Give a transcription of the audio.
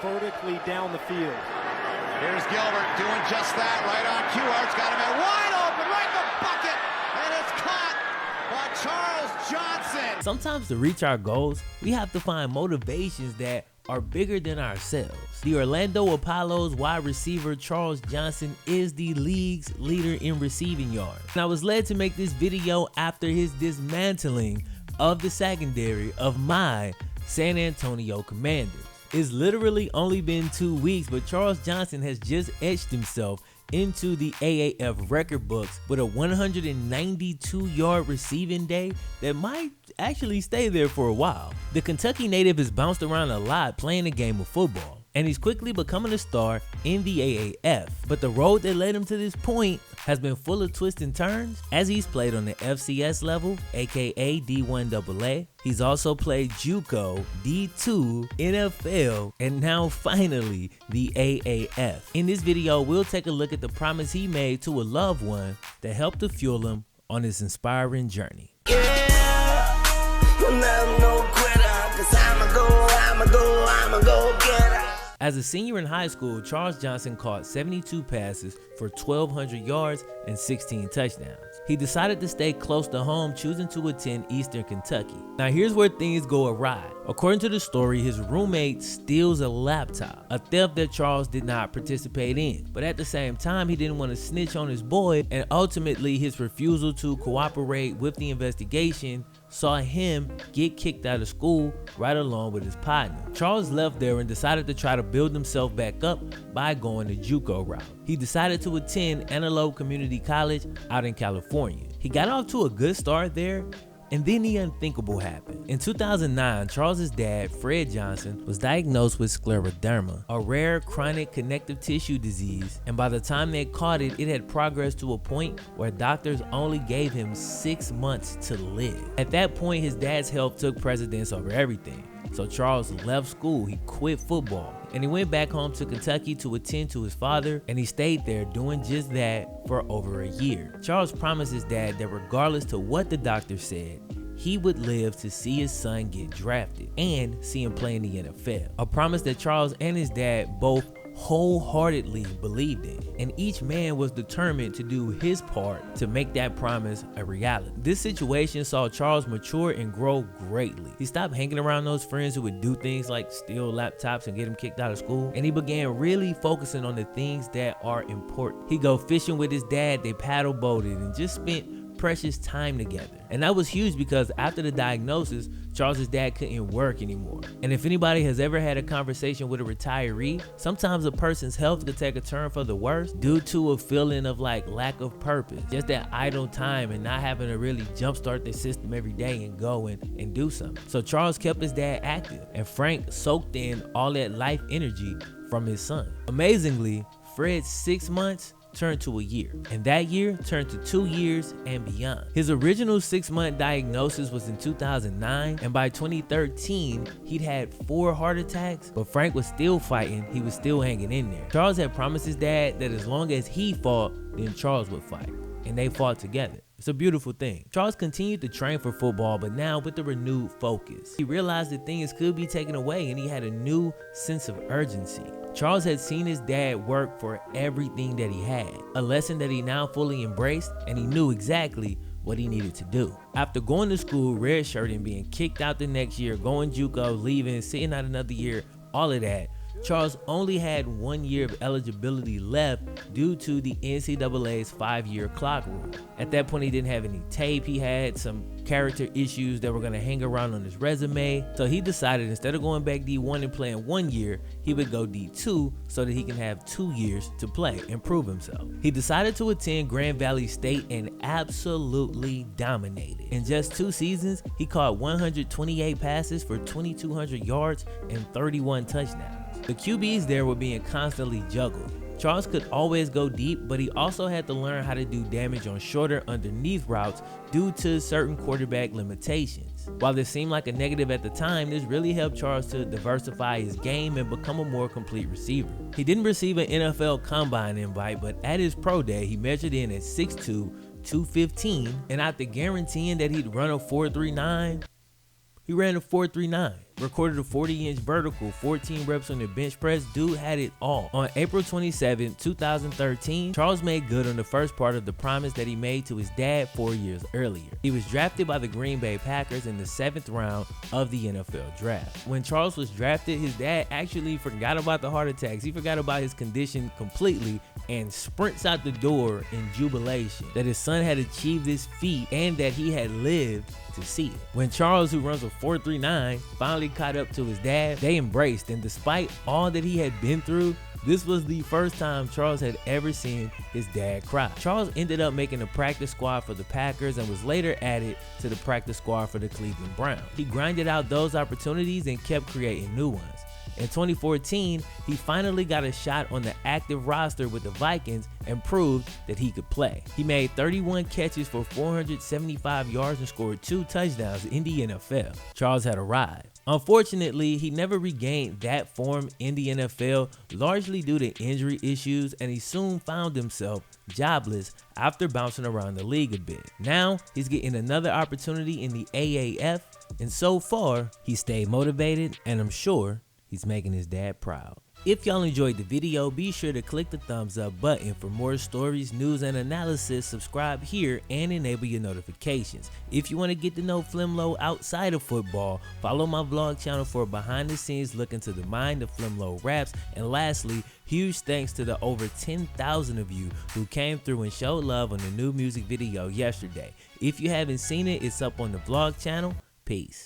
vertically down the field. Here's Gilbert doing just that, right on cue. Art's got him at wide open, right in the bucket, and it's caught by Charles Johnson. Sometimes to reach our goals, we have to find motivations that are bigger than ourselves. The Orlando Apollo's wide receiver Charles Johnson is the league's leader in receiving yards. And I was led to make this video after his dismantling of the secondary of my San Antonio Commanders. It's literally only been 2 weeks, but Charles Johnson has just etched himself into the AAF record books with a 192-yard receiving day that might actually stay there for a while. The Kentucky native has bounced around a lot playing the game of football, and he's quickly becoming a star in the AAF. But the road that led him to this point has been full of twists and turns, as he's played on the FCS level, aka D1AA. He's also played JUCO, D2, NFL, and now finally the AAF. In this video, we'll take a look at the promise he made to a loved one that helped to fuel him on his inspiring journey. As a senior in high school, Charles Johnson caught 72 passes for 1,200 yards and 16 touchdowns. He decided to stay close to home, choosing to attend Eastern Kentucky. Now here's where things go awry. According to the story, his roommate steals a laptop, a theft that Charles did not participate in. But at the same time, he didn't want to snitch on his boy, and ultimately his refusal to cooperate with the investigation saw him get kicked out of school right along with his partner. Charles left there and decided to try to build himself back up by going the JUCO route. He decided to attend Antelope Community College out in California. He got off to a good start there, and then the unthinkable happened. In 2009, Charles's dad, Fred Johnson, was diagnosed with scleroderma, a rare chronic connective tissue disease, and by the time they caught it, it had progressed to a point where doctors only gave him 6 months to live. At that point, his dad's health took precedence over everything. So Charles left school, he quit football, and he went back home to Kentucky to attend to his father, and he stayed there doing just that for over a year. Charles promised his dad that regardless to what the doctor said, he would live to see his son get drafted and see him play in the NFL. A promise that Charles and his dad both wholeheartedly believed in, and each man was determined to do his part to make that promise a reality. This situation saw Charles mature and grow greatly. He stopped hanging around those friends who would do things like steal laptops and get him kicked out of school, and he began really focusing on the things that are important. He'd go fishing with his dad, they paddle boated, and just spent precious time together. And that was huge because after the diagnosis, Charles's dad couldn't work anymore. And if anybody has ever had a conversation with a retiree, sometimes a person's health could take a turn for the worse due to a feeling of like lack of purpose, just that idle time and not having to really jumpstart their system every day and go and do something. So Charles kept his dad active, and Frank soaked in all that life energy from his son. Amazingly, Fred's 6 months turned to a year, and that year turned to 2 years and beyond. His original 6-month diagnosis was in 2009, and by 2013 he'd had 4 heart attacks, but Frank was still fighting, he was still hanging in there. Charles had promised his dad that as long as he fought, then Charles would fight, and they fought together. It's a beautiful thing. Charles continued to train for football, but now with a renewed focus. He realized that things could be taken away, and he had a new sense of urgency. Charles had seen his dad work for everything that he had, a lesson that he now fully embraced, and he knew exactly what he needed to do. After going to school, redshirting, being kicked out the next year, going JUCO, leaving, sitting out another year, all of that, Charles only had 1 year of eligibility left due to the NCAA's 5-year clock rule. At that point, he didn't have any tape. He had some character issues that were going to hang around on his resume. So he decided instead of going back D1 and playing 1 year, he would go D2 so that he can have 2 years to play and prove himself. He decided to attend Grand Valley State and absolutely dominated. In just 2 seasons, he caught 128 passes for 2,200 yards and 31 touchdowns. The QBs there were being constantly juggled. Charles could always go deep, but he also had to learn how to do damage on shorter underneath routes due to certain quarterback limitations. While this seemed like a negative at the time, this really helped Charles to diversify his game and become a more complete receiver. He didn't receive an NFL Combine invite, but at his pro day, he measured in at 6'2", 215, and after guaranteeing that he'd run a 4.39, He ran a 4.39, recorded a 40-inch vertical, 14 reps on the bench press. Dude had it all. On April 27, 2013, Charles made good on the first part of the promise that he made to his dad 4 years earlier. He was drafted by the Green Bay Packers in the 7th round of the NFL draft. When Charles was drafted, his dad actually forgot about the heart attacks. He forgot about his condition completely and sprints out the door in jubilation that his son had achieved this feat and that he had lived to see it. When Charles, who runs a 4.39, finally caught up to his dad, they embraced, and despite all that he had been through, this was the first time Charles had ever seen his dad cry. Charles ended up making the practice squad for the Packers and was later added to the practice squad for the Cleveland Browns. He grinded out those opportunities and kept creating new ones. In 2014, he finally got a shot on the active roster with the Vikings and proved that he could play. He made 31 catches for 475 yards and scored 2 touchdowns in the NFL. Charles had arrived. Unfortunately, he never regained that form in the NFL, largely due to injury issues, and he soon found himself jobless after bouncing around the league a bit. Now, he's getting another opportunity in the AAF, and so far, he stayed motivated, and I'm sure he's making his dad proud. If y'all enjoyed the video, be sure to click the thumbs up button. For more stories, news, and analysis, subscribe here and enable your notifications. If you want to get to know Flemlo outside of football, follow my vlog channel for a behind the scenes look into the mind of Flemlo raps. And lastly, huge thanks to the over 10,000 of you who came through and showed love on the new music video yesterday. If you haven't seen it, it's up on the vlog channel. Peace.